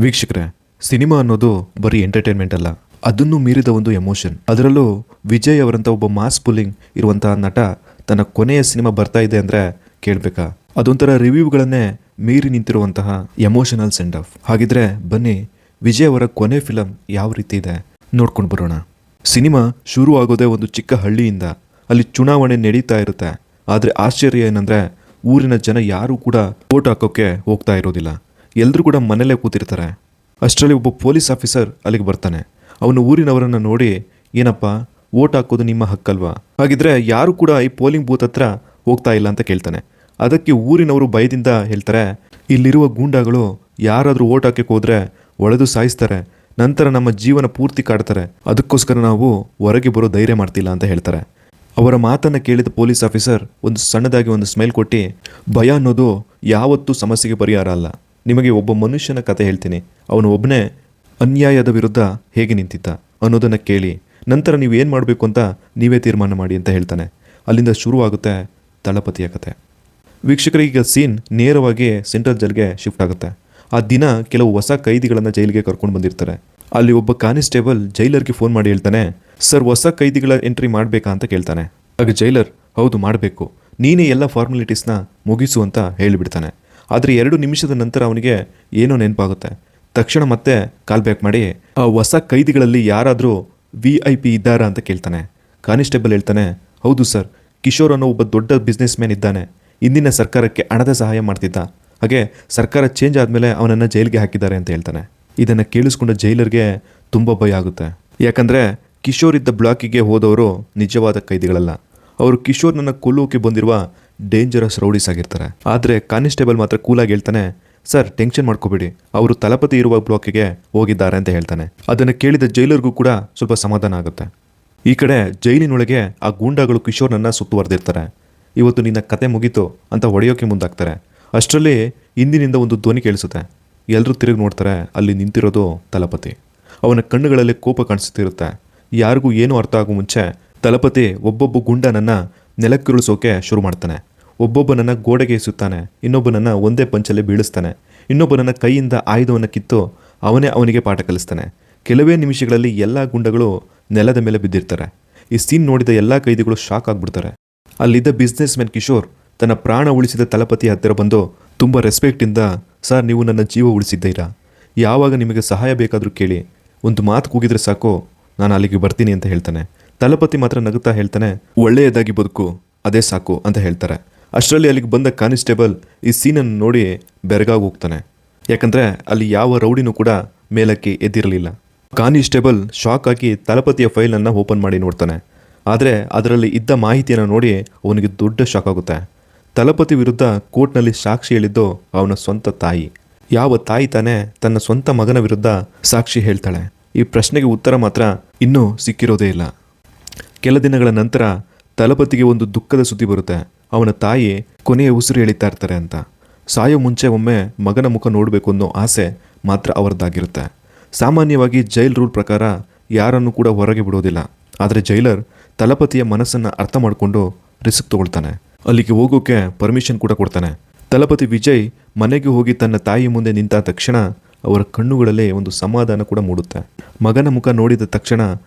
ವೀಕ್ಷಕರೇ, ಸಿನಿಮಾ ಅನ್ನೋದು ಬರೀ ಎಂಟರ್ಟೈನ್ಮೆಂಟ್ ಅಲ್ಲ, ಅದನ್ನು ಮೀರಿದ ಒಂದು ಎಮೋಷನ್. ಅದರಲ್ಲೂ ವಿಜಯ್ ಅವರಂತ ಒಬ್ಬ ಮಾಸ್ ಪುಲ್ಲಿಂಗ್ ಇರುವಂತಹ ನಟ ತನ್ನ ಕೊನೆಯ ಸಿನಿಮಾ ಬರ್ತಾ ಇದೆ ಅಂದ್ರೆ ಕೇಳ್ಬೇಕಾ? ಅದೊಂಥರ ರಿವ್ಯೂಗಳನ್ನೇ ಮೀರಿ ನಿಂತಿರುವಂತಹ ಎಮೋಷನಲ್ ಸೆಂಡ್ ಆಫ್. ಹಾಗಿದ್ರೆ ಬನ್ನಿ, ವಿಜಯ್ ಅವರ ಕೊನೆ ಫಿಲಂ ಯಾವ ರೀತಿ ಇದೆ ನೋಡ್ಕೊಂಡು ಬರೋಣ. ಸಿನಿಮಾ ಶುರು ಆಗೋದೇ ಒಂದು ಚಿಕ್ಕ ಹಳ್ಳಿಯಿಂದ. ಅಲ್ಲಿ ಚುನಾವಣೆ ನಡೀತಾ ಇರುತ್ತೆ. ಆದರೆ ಆಶ್ಚರ್ಯ ಏನಂದ್ರೆ ಊರಿನ ಜನ ಯಾರೂ ಕೂಡ ವೋಟ್ ಹಾಕೋಕೆ ಹೋಗ್ತಾ ಇರೋದಿಲ್ಲ. ಎಲ್ಲರೂ ಕೂಡ ಮನೇಲೇ ಕೂತಿರ್ತಾರೆ. ಅಷ್ಟರಲ್ಲಿ ಒಬ್ಬ ಪೊಲೀಸ್ ಆಫೀಸರ್ ಅಲ್ಲಿಗೆ ಬರ್ತಾನೆ. ಅವನು ಊರಿನವರನ್ನು ನೋಡಿ, ಏನಪ್ಪ ವೋಟ್ ಹಾಕೋದು ನಿಮ್ಮ ಹಕ್ಕಲ್ವಾ? ಹಾಗಿದ್ರೆ ಯಾರು ಕೂಡ ಈ ಪೋಲಿಂಗ್ ಬೂತ್ ಹತ್ರ ಹೋಗ್ತಾ ಇಲ್ಲ ಅಂತ ಕೇಳ್ತಾನೆ. ಅದಕ್ಕೆ ಊರಿನವರು ಭಯದಿಂದ ಹೇಳ್ತಾರೆ, ಇಲ್ಲಿರುವ ಗೂಂಡಾಗಳು ಯಾರಾದರೂ ವೋಟ್ ಹಾಕಕ್ಕೆ ಹೋದ್ರೆ ಒಳೆದು ಸಾಯಿಸ್ತಾರೆ, ನಂತರ ನಮ್ಮ ಜೀವನ ಪೂರ್ತಿ ಕಾಡ್ತಾರೆ. ಅದಕ್ಕೋಸ್ಕರ ನಾವು ಹೊರಗೆ ಬರೋ ಧೈರ್ಯ ಮಾಡ್ತಿಲ್ಲ ಅಂತ ಹೇಳ್ತಾರೆ. ಅವರ ಮಾತನ್ನು ಕೇಳಿದ ಪೊಲೀಸ್ ಆಫೀಸರ್ ಒಂದು ಸಣ್ಣದಾಗಿ ಒಂದು ಸ್ಮೈಲ್ ಕೊಟ್ಟು, ಭಯ ಅನ್ನೋದು ಯಾವತ್ತೂ ಸಮಸ್ಯೆಗೆ ಪರಿಹಾರ ಅಲ್ಲ. ನಿಮಗೆ ಒಬ್ಬ ಮನುಷ್ಯನ ಕತೆ ಹೇಳ್ತೀನಿ. ಅವನು ಒಬ್ಬನೇ ಅನ್ಯಾಯದ ವಿರುದ್ಧ ಹೇಗೆ ನಿಂತಿದ್ದ ಅನ್ನೋದನ್ನು ಕೇಳಿ ನಂತರ ನೀವು ಏನು ಮಾಡಬೇಕು ಅಂತ ನೀವೇ ತೀರ್ಮಾನ ಮಾಡಿ ಅಂತ ಹೇಳ್ತಾನೆ. ಅಲ್ಲಿಂದ ಶುರುವಾಗುತ್ತೆ ದಳಪತಿಯ ಕತೆ. ವೀಕ್ಷಕರಿಗೆ ಸೀನ್ ನೇರವಾಗಿ ಸೆಂಟ್ರಲ್ ಜೈಲ್ಗೆ ಶಿಫ್ಟ್ ಆಗುತ್ತೆ. ಆ ದಿನ ಕೆಲವು ಹೊಸ ಕೈದಿಗಳನ್ನು ಜೈಲಿಗೆ ಕರ್ಕೊಂಡು ಬಂದಿರ್ತಾರೆ. ಅಲ್ಲಿ ಒಬ್ಬ ಕಾನಿಸ್ಟೇಬಲ್ ಜೈಲರ್ಗೆ ಫೋನ್ ಮಾಡಿ ಹೇಳ್ತಾನೆ, ಸರ್ ಹೊಸ ಕೈದಿಗಳ ಎಂಟ್ರಿ ಮಾಡಬೇಕಾ ಅಂತ ಕೇಳ್ತಾನೆ. ಆಗ ಜೈಲರ್, ಹೌದು ಮಾಡಬೇಕು, ನೀನೇ ಎಲ್ಲ ಫಾರ್ಮಾಲಿಟೀಸ್ನ ಮುಗಿಸು ಅಂತ ಹೇಳಿಬಿಡ್ತಾನೆ. ಆದರೆ 2 ನಿಮಿಷದ ನಂತರ ಅವನಿಗೆ ಏನೋ ನೆನಪಾಗುತ್ತೆ. ತಕ್ಷಣ ಮತ್ತೆ ಕಾಲ್ ಬ್ಯಾಕ್ ಮಾಡಿ, ಆ ಹೊಸ ಕೈದಿಗಳಲ್ಲಿ ಯಾರಾದರೂ VIP ಇದ್ದಾರಾ ಅಂತ ಕೇಳ್ತಾನೆ. ಕಾನಿಸ್ಟೇಬಲ್ ಹೇಳ್ತಾನೆ, ಹೌದು ಸರ್, ಕಿಶೋರ್ ಅನ್ನೋ ಒಬ್ಬ ದೊಡ್ಡ ಬಿಸ್ನೆಸ್ ಮ್ಯಾನ್ ಇದ್ದಾನೆ. ಇಂದಿನ ಸರ್ಕಾರಕ್ಕೆ ಹಣದ ಸಹಾಯ ಮಾಡ್ತಿದ್ದ. ಹಾಗೆ ಸರ್ಕಾರ ಚೇಂಜ್ ಆದಮೇಲೆ ಅವನನ್ನು ಜೈಲಿಗೆ ಹಾಕಿದ್ದಾರೆ ಅಂತ ಹೇಳ್ತಾನೆ. ಇದನ್ನು ಕೇಳಿಸ್ಕೊಂಡ ಜೈಲರ್ಗೆ ತುಂಬ ಭಯ ಆಗುತ್ತೆ. ಯಾಕಂದರೆ ಕಿಶೋರ್ ಇದ್ದ ಬ್ಲಾಕಿಗೆ ಹೋದವರು ನಿಜವಾದ ಕೈದಿಗಳಲ್ಲ. ಅವರು ಕಿಶೋರ್ನನ್ನು ಕೊಲ್ಲೋಕೆ ಬಂದಿರುವ ಡೇಂಜರಸ್ ರೌಡೀಸ್ ಆಗಿರ್ತಾರೆ. ಆದರೆ ಕಾನಿಸ್ಟೇಬಲ್ ಮಾತ್ರ ಕೂಲಾಗಿ ಹೇಳ್ತಾನೆ, ಸರ್ ಟೆನ್ಷನ್ ಮಾಡ್ಕೋಬೇಡಿ, ಅವರು ತಲಪತಿ ಇರುವ ಬ್ಲಾಕಿಗೆ ಹೋಗಿದ್ದಾರೆ ಅಂತ ಹೇಳ್ತಾನೆ. ಅದನ್ನು ಕೇಳಿದ ಜೈಲರ್ಗೂ ಕೂಡ ಸ್ವಲ್ಪ ಸಮಾಧಾನ ಆಗುತ್ತೆ. ಈ ಕಡೆ ಜೈಲಿನೊಳಗೆ ಆ ಗೂಂಡಾಗಳು ಕಿಶೋರ್ನನ್ನು ಸುತ್ತುವರೆದಿರ್ತಾರೆ. ಇವತ್ತು ನಿನ್ನ ಕತೆ ಮುಗೀತು ಅಂತ ಹೊಡೆಯೋಕೆ ಮುಂದಾಗ್ತಾರೆ. ಅಷ್ಟರಲ್ಲಿ ಹಿಂದಿನಿಂದ ಒಂದು ಧ್ವನಿ ಕೇಳಿಸುತ್ತೆ. ಎಲ್ಲರೂ ತಿರುಗಿ ನೋಡ್ತಾರೆ. ಅಲ್ಲಿ ನಿಂತಿರೋದು ತಲಪತಿ. ಅವನ ಕಣ್ಣುಗಳಲ್ಲಿ ಕೋಪ ಕಾಣಿಸ್ತಿರುತ್ತೆ. ಯಾರಿಗೂ ಏನೂ ಅರ್ಥ ಆಗೋ ಮುಂಚೆ ತಲಪತಿ ಒಬ್ಬೊಬ್ಬ ಗುಂಡನನ್ನು ನೆಲಕ್ಕುರುಳಿಸೋಕೆ ಶುರು ಮಾಡ್ತಾನೆ. ಒಬ್ಬೊಬ್ಬನನ್ನು ಗೋಡೆಗೆ ಎಸುತ್ತಾನೆ, ಇನ್ನೊಬ್ಬನನ್ನು ಒಂದೇ ಪಂಚಲ್ಲಿ ಬೀಳಿಸ್ತಾನೆ, ಇನ್ನೊಬ್ಬನನ್ನು ಕೈಯಿಂದ ಆಯುಧವನ್ನು ಕಿತ್ತು ಅವನಿಗೆ ಪಾಠ ಕಲಿಸ್ತಾನೆ. ಕೆಲವೇ ನಿಮಿಷಗಳಲ್ಲಿ ಎಲ್ಲ ಗುಂಡಗಳು ನೆಲದ ಮೇಲೆ ಬಿದ್ದಿರ್ತಾರೆ. ಈ ಸೀನ್ ನೋಡಿದ ಎಲ್ಲ ಕೈದಿಗಳು ಶಾಕ್ ಆಗಿಬಿಡ್ತಾರೆ. ಅಲ್ಲಿದ್ದ ಬಿಸ್ನೆಸ್ ಮ್ಯಾನ್ ಕಿಶೋರ್ ತನ್ನ ಪ್ರಾಣ ಉಳಿಸಿದ ತಲಪತಿ ಹತ್ತಿರ ಬಂದು ತುಂಬ ರೆಸ್ಪೆಕ್ಟಿಂದ, ಸರ್ ನೀವು ನನ್ನ ಜೀವ ಉಳಿಸಿದ್ದೀರಾ, ಯಾವಾಗ ನಿಮಗೆ ಸಹಾಯ ಬೇಕಾದರೂ ಕೇಳಿ, ಒಂದು ಮಾತು ಕೂಗಿದ್ರೆ ಸಾಕು, ನಾನು ಅಲ್ಲಿಗೆ ಬರ್ತೀನಿ ಅಂತ ಹೇಳ್ತಾನೆ. ತಲಪತಿ ಮಾತ್ರ ನಗುತ್ತಾ ಹೇಳ್ತಾನೆ, ಒಳ್ಳೆಯದಾಗಿ ಬದುಕು, ಅದೇ ಸಾಕು ಅಂತ ಹೇಳ್ತಾರೆ. ಅಷ್ಟರಲ್ಲಿ ಅಲ್ಲಿಗೆ ಬಂದ ಕಾನಿಸ್ಟೇಬಲ್ ಈ ಸೀನನ್ನು ನೋಡಿ ಬೆರಗಾಗಿ ಹೋಗ್ತಾನೆ. ಯಾಕಂದರೆ ಅಲ್ಲಿ ಯಾವ ರೌಡಿನೂ ಕೂಡ ಮೇಲಕ್ಕೆ ಎದ್ದಿರಲಿಲ್ಲ. ಕಾನಿಸ್ಟೇಬಲ್ ಶಾಕ್ ಆಗಿ ತಲಪತಿಯ ಫೈಲನ್ನು ಓಪನ್ ಮಾಡಿ ನೋಡ್ತಾನೆ. ಆದರೆ ಅದರಲ್ಲಿ ಇದ್ದ ಮಾಹಿತಿಯನ್ನು ನೋಡಿ ಅವನಿಗೆ ದೊಡ್ಡ ಶಾಕ್ ಆಗುತ್ತೆ. ತಲಪತಿ ವಿರುದ್ಧ ಕೋರ್ಟ್ನಲ್ಲಿ ಸಾಕ್ಷಿ ಹೇಳಿದ್ದು ಅವನ ಸ್ವಂತ ತಾಯಿ. ಯಾವ ತಾಯಿ ತಾನೇ ತನ್ನ ಸ್ವಂತ ಮಗನ ವಿರುದ್ಧ ಸಾಕ್ಷಿ ಹೇಳ್ತಾಳೆ? ಈ ಪ್ರಶ್ನೆಗೆ ಉತ್ತರ ಮಾತ್ರ ಇನ್ನೂ ಸಿಕ್ಕಿರೋದೇ ಇಲ್ಲ. ಕೆಲ ದಿನಗಳ ನಂತರ ತಲಪತಿಗೆ ಒಂದು ದುಃಖದ ಸುದ್ದಿ ಬರುತ್ತೆ. ಅವನ ತಾಯಿ ಕೊನೆಯ ಉಸಿರು ಎಳಿತಾ ಇರ್ತಾರೆ ಅಂತ. ಸಾಯೋ ಮುಂಚೆ ಒಮ್ಮೆ ಮಗನ ಮುಖ ನೋಡಬೇಕು ಅನ್ನೋ ಆಸೆ ಮಾತ್ರ ಅವರದ್ದಾಗಿರುತ್ತೆ. ಸಾಮಾನ್ಯವಾಗಿ ಜೈಲ್ ರೂಲ್ ಪ್ರಕಾರ ಯಾರನ್ನು ಕೂಡ ಹೊರಗೆ ಬಿಡೋದಿಲ್ಲ. ಆದರೆ ಜೈಲರ್ ತಲಪತಿಯ ಮನಸ್ಸನ್ನು ಅರ್ಥ ಮಾಡಿಕೊಂಡು ರಿಸ್ಕ್ ತಗೊಳ್ತಾನೆ. ಅಲ್ಲಿಗೆ ಹೋಗೋಕೆ ಪರ್ಮಿಷನ್ ಕೂಡ ಕೊಡ್ತಾನೆ. ತಲಪತಿ ವಿಜಯ್ ಮನೆಗೆ ಹೋಗಿ ತನ್ನ ತಾಯಿ ಮುಂದೆ ನಿಂತ ತಕ್ಷಣ ಅವರ ಕಣ್ಣುಗಳಲ್ಲಿ ಒಂದು ಸಮಾಧಾನ ಕೂಡ ಮೂಡುತ್ತೆ. ಮಗನ ಮುಖ ನೋಡಿದ ತಕ್ಷಣ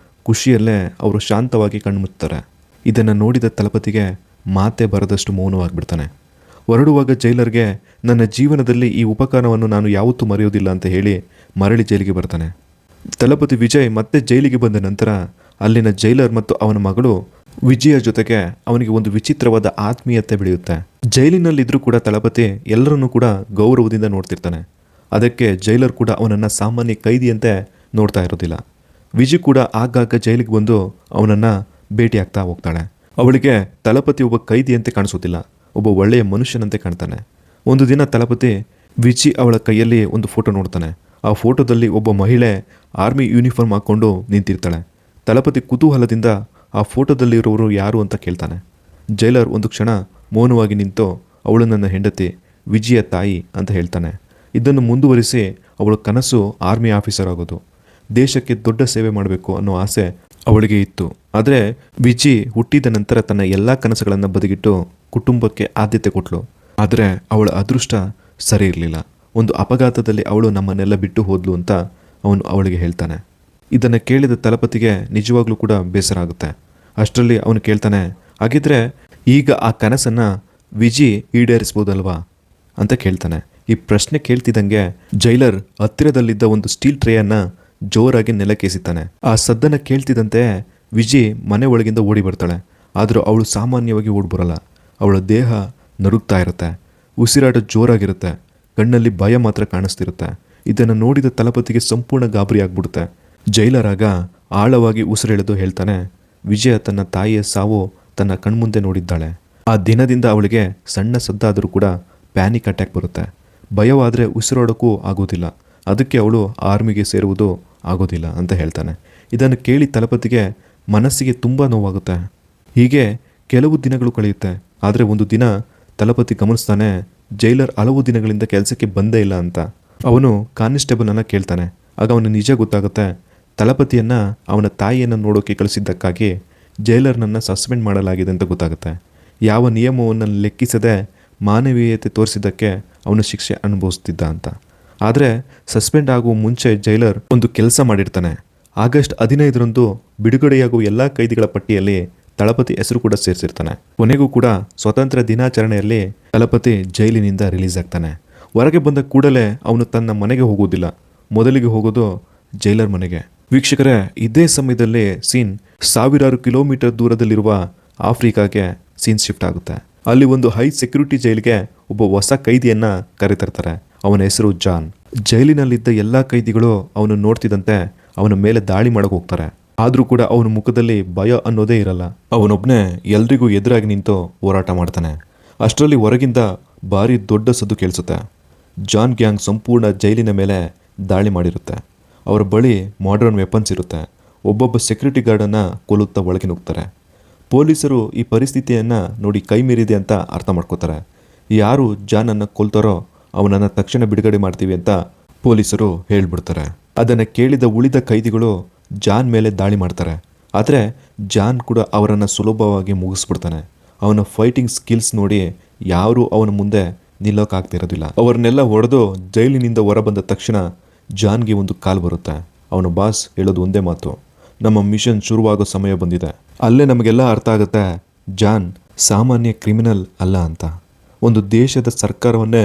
ಖುಷಿಯಲ್ಲೇ ಅವರು ಶಾಂತವಾಗಿ ಕಣ್ಮುತ್ತಾರೆ. ಇದನ್ನು ನೋಡಿದ ತಲಪತಿಗೆ ಮಾತೆ ಬರದಷ್ಟು ಮೌನವಾಗಿಬಿಡ್ತಾನೆ. ಹೊರಡುವಾಗ ಜೈಲರ್ಗೆ, ನನ್ನ ಜೀವನದಲ್ಲಿ ಈ ಉಪಕಾರವನ್ನು ನಾನು ಯಾವತ್ತೂ ಮರೆಯೋದಿಲ್ಲ ಅಂತ ಹೇಳಿ ಮರಳಿ ಜೈಲಿಗೆ ಬರ್ತಾನೆ. ತಲಪತಿ ವಿಜಯ್ ಮತ್ತೆ ಜೈಲಿಗೆ ಬಂದ ನಂತರ ಅಲ್ಲಿನ ಜೈಲರ್ ಮತ್ತು ಅವನ ಮಗಳು ವಿಜಯ ಜೊತೆಗೆ ಅವನಿಗೆ ಒಂದು ವಿಚಿತ್ರವಾದ ಆತ್ಮೀಯತೆ ಬೆಳೆಯುತ್ತೆ. ಜೈಲಿನಲ್ಲಿದ್ದರೂ ಕೂಡ ತಲಪತಿ ಎಲ್ಲರನ್ನೂ ಕೂಡ ಗೌರವದಿಂದ ನೋಡ್ತಿರ್ತಾನೆ. ಅದಕ್ಕೆ ಜೈಲರ್ ಕೂಡ ಅವನನ್ನು ಸಾಮಾನ್ಯ ಕೈದಿಯಂತೆ ನೋಡ್ತಾ ಇರೋದಿಲ್ಲ. ವಿಜಯ್ ಕೂಡ ಆಗಾಗ ಜೈಲಿಗೆ ಬಂದು ಅವನನ್ನು ಭೇಟಿಯಾಗ್ತಾ ಹೋಗ್ತಾಳೆ. ಅವಳಿಗೆ ತಲಪತಿ ಒಬ್ಬ ಕೈದಿಯಂತೆ ಕಾಣಿಸೋದಿಲ್ಲ, ಒಬ್ಬ ಒಳ್ಳೆಯ ಮನುಷ್ಯನಂತೆ ಕಾಣ್ತಾನೆ. ಒಂದು ದಿನ ತಲಪತಿ ವಿಜಯ್ ಅವಳ ಕೈಯಲ್ಲಿ ಒಂದು ಫೋಟೋ ನೋಡ್ತಾನೆ. ಆ ಫೋಟೋದಲ್ಲಿ ಒಬ್ಬ ಮಹಿಳೆ ಆರ್ಮಿ ಯೂನಿಫಾರ್ಮ್ ಹಾಕ್ಕೊಂಡು ನಿಂತಿರ್ತಾಳೆ. ತಲಪತಿ ಕುತೂಹಲದಿಂದ ಆ ಫೋಟೋದಲ್ಲಿರೋರು ಯಾರು ಅಂತ ಕೇಳ್ತಾನೆ. ಜೈಲರ್ ಒಂದು ಕ್ಷಣ ಮೌನವಾಗಿ ನಿಂತು, ಅವಳು ನನ್ನ ಹೆಂಡತಿ, ವಿಜಯ ತಾಯಿ ಅಂತ ಹೇಳ್ತಾನೆ. ಇದನ್ನು ಮುಂದುವರಿಸಿ ಅವಳ ಕನಸು ಆರ್ಮಿ ಆಫೀಸರ್ ಆಗೋದು, ದೇಶಕ್ಕೆ ದೊಡ್ಡ ಸೇವೆ ಮಾಡಬೇಕು ಅನ್ನೋ ಆಸೆ ಅವಳಿಗೆ ಇತ್ತು. ಆದರೆ ವಿಜಿ ಹುಟ್ಟಿದ ನಂತರ ತನ್ನ ಎಲ್ಲ ಕನಸುಗಳನ್ನು ಬದಿಗಿಟ್ಟು ಕುಟುಂಬಕ್ಕೆ ಆದ್ಯತೆ ಕೊಟ್ಟಳು. ಆದರೆ ಅವಳ ಅದೃಷ್ಟ ಸರಿ ಇರಲಿಲ್ಲ. ಒಂದು ಅಪಘಾತದಲ್ಲಿ ಅವಳು ನಮ್ಮನ್ನೆಲ್ಲ ಬಿಟ್ಟು ಹೋದ್ಲು ಅಂತ ಅವನು ಅವಳಿಗೆ ಹೇಳ್ತಾನೆ. ಇದನ್ನು ಕೇಳಿದ ತಲಪತಿಗೆ ನಿಜವಾಗ್ಲೂ ಕೂಡ ಬೇಸರ ಆಗುತ್ತೆ. ಅಷ್ಟರಲ್ಲಿ ಅವನು ಕೇಳ್ತಾನೆ, ಹಾಗಿದ್ರೆ ಈಗ ಆ ಕನಸನ್ನು ವಿಜಿ ಈಡೇರಿಸ್ಬೋದಲ್ವಾ ಅಂತ ಕೇಳ್ತಾನೆ. ಈ ಪ್ರಶ್ನೆ ಕೇಳ್ತಿದ್ದಂಗೆ ಜೈಲರ್ ಹತ್ತಿರದಲ್ಲಿದ್ದ ಒಂದು ಸ್ಟೀಲ್ ಟ್ರೇಯನ್ನು ಜೋರಾಗಿ ನೆಲಕ್ಕೆಸಿತಾನೆ. ಆ ಸದ್ದನ್ನು ಕೇಳ್ತಿದ್ದಂತೆ ವಿಜಿ ಮನೆ ಒಳಗಿಂದ ಓಡಿ ಬರ್ತಾಳೆ. ಆದರೂ ಅವಳು ಸಾಮಾನ್ಯವಾಗಿ ಓಡಿ ಬರಲ್ಲ. ಅವಳ ದೇಹ ನಡುಗ್ತಾ ಇರುತ್ತೆ, ಉಸಿರಾಟ ಜೋರಾಗಿರುತ್ತೆ, ಕಣ್ಣಲ್ಲಿ ಭಯ ಮಾತ್ರ ಕಾಣಿಸ್ತಿರುತ್ತೆ. ಇದನ್ನು ನೋಡಿದ ತಲಪತಿಗೆ ಸಂಪೂರ್ಣ ಗಾಬರಿ ಆಗ್ಬಿಡುತ್ತೆ. ಜೈಲರ್ ಆಗ ಆಳವಾಗಿ ಉಸಿರೆಳೆದು ಹೇಳ್ತಾನೆ, ವಿಜಯ ತನ್ನ ತಾಯಿಯ ಸಾವು ತನ್ನ ಕಣ್ಮುಂದೆ ನೋಡಿದ್ದಾಳೆ. ಆ ದಿನದಿಂದ ಅವಳಿಗೆ ಸಣ್ಣ ಸದ್ದಾದರೂ ಕೂಡ ಪ್ಯಾನಿಕ್ ಅಟ್ಯಾಕ್ ಬರುತ್ತೆ. ಭಯವಾದರೆ ಉಸಿರಾಡೋಕ್ಕೂ ಆಗೋದಿಲ್ಲ. ಅದಕ್ಕೆ ಅವಳು ಆರ್ಮಿಗೆ ಸೇರುವುದು ಆಗೋದಿಲ್ಲ ಅಂತ ಹೇಳ್ತಾನೆ. ಇದನ್ನು ಕೇಳಿ ತಲಪತಿಗೆ ಮನಸ್ಸಿಗೆ ತುಂಬ ನೋವಾಗುತ್ತೆ. ಹೀಗೆ ಕೆಲವು ದಿನಗಳು ಕಳೆಯುತ್ತೆ. ಆದರೆ ಒಂದು ದಿನ ತಲಪತಿ ಗಮನಿಸ್ತಾನೆ, ಜೈಲರ್ ಹಲವು ದಿನಗಳಿಂದ ಕೆಲಸಕ್ಕೆ ಬಂದೇ ಇಲ್ಲ ಅಂತ. ಅವನು ಕಾನ್ಸ್ಟೇಬಲನ್ನು ಕೇಳ್ತಾನೆ. ಆಗ ಅವನು ನಿಜ ಗೊತ್ತಾಗುತ್ತೆ. ತಲಪತಿಯನ್ನು ಅವನ ತಾಯಿಯನ್ನು ನೋಡೋಕೆ ಕಳಿಸಿದ್ದಕ್ಕಾಗಿ ಜೈಲರ್ನನ್ನು ಸಸ್ಪೆಂಡ್ ಮಾಡಲಾಗಿದೆ ಅಂತ ಗೊತ್ತಾಗುತ್ತೆ. ಯಾವ ನಿಯಮವನ್ನು ಲೆಕ್ಕಿಸದೆ ಮಾನವೀಯತೆ ತೋರಿಸಿದ್ದಕ್ಕೆ ಅವನು ಶಿಕ್ಷೆ ಅನುಭವಿಸ್ತಿದ್ದ ಅಂತ. ಆದರೆ ಸಸ್ಪೆಂಡ್ ಆಗುವ ಮುಂಚೆ ಜೈಲರ್ ಒಂದು ಕೆಲಸ ಮಾಡಿರ್ತಾನೆ. ಆಗಸ್ಟ್ 15ರಂದು ಬಿಡುಗಡೆಯಾಗುವ ಎಲ್ಲ ಕೈದಿಗಳ ಪಟ್ಟಿಯಲ್ಲಿ ತಳಪತಿ ಹೆಸರು ಕೂಡ ಸೇರಿಸಿರ್ತಾನೆ. ಕೊನೆಗೂ ಕೂಡ ಸ್ವಾತಂತ್ರ್ಯ ದಿನಾಚರಣೆಯಲ್ಲಿ ತಳಪತಿ ಜೈಲಿನಿಂದ ರಿಲೀಸ್ ಆಗ್ತಾನೆ. ಹೊರಗೆ ಬಂದ ಕೂಡಲೇ ಅವನು ತನ್ನ ಮನೆಗೆ ಹೋಗುವುದಿಲ್ಲ. ಮೊದಲಿಗೆ ಹೋಗೋದು ಜೈಲರ್ ಮನೆಗೆ. ವೀಕ್ಷಕರೇ, ಇದೇ ಸಮಯದಲ್ಲಿ ಸೀನ್ ಸಾವಿರಾರು ಕಿಲೋಮೀಟರ್ ದೂರದಲ್ಲಿರುವ ಆಫ್ರಿಕಾಗೆ ಸೀನ್ ಶಿಫ್ಟ್ ಆಗುತ್ತೆ. ಅಲ್ಲಿ ಒಂದು ಹೈ ಸೆಕ್ಯೂರಿಟಿ ಜೈಲಿಗೆ ಒಬ್ಬ ಹೊಸ ಕೈದಿಯನ್ನ ಕರೆತರ್ತಾರೆ. ಅವನ ಹೆಸರು ಜಾನ್. ಜೈಲಿನಲ್ಲಿದ್ದ ಎಲ್ಲ ಕೈದಿಗಳು ಅವನು ನೋಡ್ತಿದ್ದಂತೆ ಅವನ ಮೇಲೆ ದಾಳಿ ಮಾಡಕ್ಕೆ ಹೋಗ್ತಾರೆ. ಆದರೂ ಕೂಡ ಅವನ ಮುಖದಲ್ಲಿ ಭಯ ಅನ್ನೋದೇ ಇರಲ್ಲ. ಅವನೊಬ್ಬನೇ ಎಲ್ರಿಗೂ ಎದುರಾಗಿ ನಿಂತು ಹೋರಾಟ ಮಾಡ್ತಾನೆ. ಅಷ್ಟರಲ್ಲಿ ಹೊರಗಿಂದ ಭಾರಿ ದೊಡ್ಡ ಸದ್ದು ಕೇಳಿಸುತ್ತೆ. ಜಾನ್ ಗ್ಯಾಂಗ್ ಸಂಪೂರ್ಣ ಜೈಲಿನ ಮೇಲೆ ದಾಳಿ ಮಾಡಿರುತ್ತೆ. ಅವರ ಬಳಿ ಮಾಡರ್ನ್ ವೆಪನ್ಸ್ ಇರುತ್ತೆ. ಒಬ್ಬೊಬ್ಬ ಸೆಕ್ಯೂರಿಟಿ ಗಾರ್ಡನ್ನು ಕೊಲ್ಲುತ್ತಾ ಒಳಗೆ ನುಗ್ತಾರೆ. ಪೊಲೀಸರು ಈ ಪರಿಸ್ಥಿತಿಯನ್ನು ನೋಡಿ ಕೈ ಮೀರಿದೆ ಅಂತ ಅರ್ಥ ಮಾಡ್ಕೋತಾರೆ. ಯಾರು ಜಾನನ್ನು ಕೊಲ್ತಾರೋ ಅವನನ್ನು ತಕ್ಷಣ ಬಿಡುಗಡೆ ಮಾಡ್ತೀವಿ ಅಂತ ಪೊಲೀಸರು ಹೇಳ್ಬಿಡ್ತಾರೆ. ಅದನ್ನು ಕೇಳಿದ ಉಳಿದ ಕೈದಿಗಳು ಜಾನ್ ಮೇಲೆ ದಾಳಿ ಮಾಡ್ತಾರೆ. ಆದರೆ ಜಾನ್ ಕೂಡ ಅವರನ್ನು ಸುಲಭವಾಗಿ ಮುಗಿಸ್ಬಿಡ್ತಾನೆ. ಅವನ ಫೈಟಿಂಗ್ ಸ್ಕಿಲ್ಸ್ ನೋಡಿ ಯಾರೂ ಅವನ ಮುಂದೆ ನಿಲ್ಲೋಕ್ಕಾಗ್ತಿರೋದಿಲ್ಲ. ಅವರನ್ನೆಲ್ಲ ಹೊಡೆದು ಜೈಲಿನಿಂದ ಹೊರಬಂದ ತಕ್ಷಣ ಜಾನ್ಗೆ ಒಂದು ಕಾಲ್ ಬರುತ್ತೆ. ಅವನ ಬಾಸ್ ಹೇಳೋದು ಒಂದೇ ಮಾತು, ನಮ್ಮ ಮಿಷನ್ ಶುರುವಾಗೋ ಸಮಯ ಬಂದಿದೆ. ಅಲ್ಲೇ ನಮಗೆಲ್ಲ ಅರ್ಥ ಆಗುತ್ತೆ ಜಾನ್ ಸಾಮಾನ್ಯ ಕ್ರಿಮಿನಲ್ ಅಲ್ಲ ಅಂತ. ಒಂದು ದೇಶದ ಸರ್ಕಾರವನ್ನೇ